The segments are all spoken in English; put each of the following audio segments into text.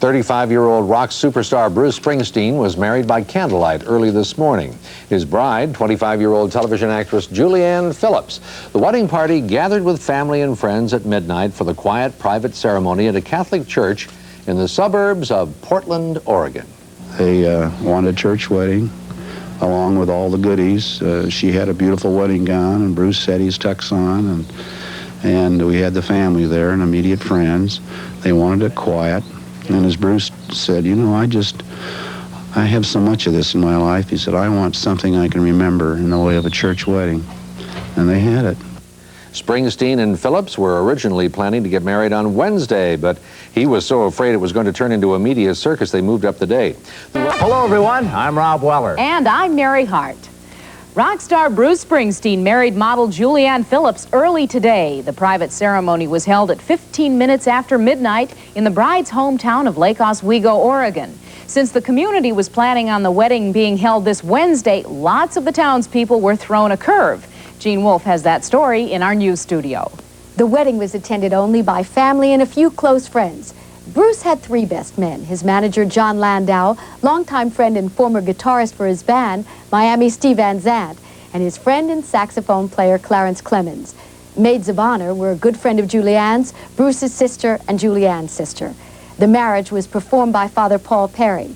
35-year-old rock superstar Bruce Springsteen was married by candlelight early this morning. His bride, 25-year-old television actress Julianne Phillips. The wedding party gathered with family and friends at midnight for the quiet, private ceremony at a Catholic church in the suburbs of Portland, Oregon. They wanted a church wedding along with all the goodies. She had a beautiful wedding gown, and Bruce had his tux on, and we had the family there and immediate friends. They wanted it quiet. And as Bruce said, you know, I have so much of this in my life. He said, I want something I can remember in the way of a church wedding. And they had it. Springsteen and Phillips were originally planning to get married on Wednesday, but he was so afraid it was going to turn into a media circus, they moved up the date. Hello, everyone. I'm Rob Weller. And I'm Mary Hart. Rock star Bruce Springsteen married model Julianne Phillips early today. The private ceremony was held at 15 minutes after midnight in the bride's hometown of Lake Oswego, Oregon. Since the community was planning on the wedding being held this Wednesday, lots of the townspeople were thrown a curve. Jean Wolfe has that story in our news studio. The wedding was attended only by family and a few close friends. Bruce had three best men: his manager, John Landau, longtime friend and former guitarist for his band, Miami Steve Van Zandt, and his friend and saxophone player, Clarence Clemens. Maids of honor were a good friend of Julianne's, Bruce's sister, and Julianne's sister. The marriage was performed by Father Paul Perry.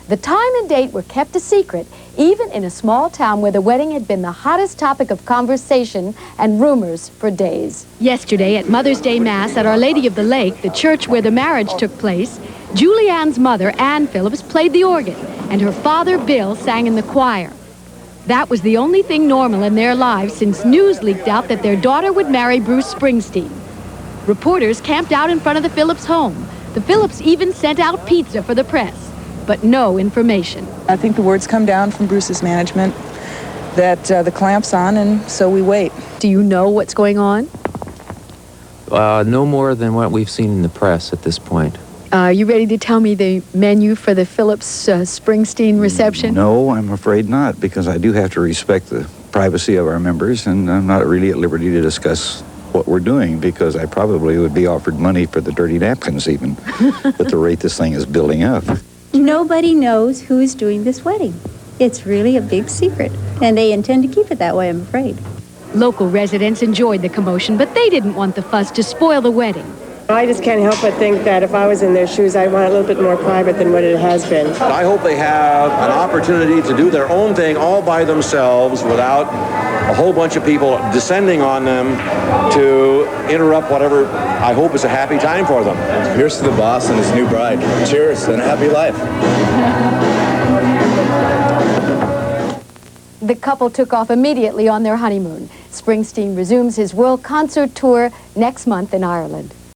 The time and date were kept a secret, even in a small town where the wedding had been the hottest topic of conversation and rumors for days. Yesterday at Mother's Day Mass at Our Lady of the Lake, the church where the marriage took place, Julianne's mother, Ann Phillips, played the organ, and her father, Bill, sang in the choir. That was the only thing normal in their lives since news leaked out that their daughter would marry Bruce Springsteen. Reporters camped out in front of the Phillips home. The Phillips even sent out pizza for the press, but no information. I think the word's come down from Bruce's management that the clamp's on, and so we wait. Do you know what's going on? No more than what we've seen in the press at this point. Are you ready to tell me the menu for the Phillips Springsteen reception? No, I'm afraid not, because I do have to respect the privacy of our members, and I'm not really at liberty to discuss what we're doing, because I probably would be offered money for the dirty napkins even at the rate this thing is building up. Nobody knows who is doing this wedding. It's really a big secret, and they intend to keep it that way, I'm afraid. Local residents enjoyed the commotion, but they didn't want the fuss to spoil the wedding. I just can't help but think that if I was in their shoes, I'd want it a little bit more private than what it has been. I hope they have an opportunity to do their own thing all by themselves without a whole bunch of people descending on them to interrupt whatever I hope is a happy time for them. Here's to the boss and his new bride. Cheers and a happy life. The couple took off immediately on their honeymoon. Springsteen resumes his world concert tour next month in Ireland.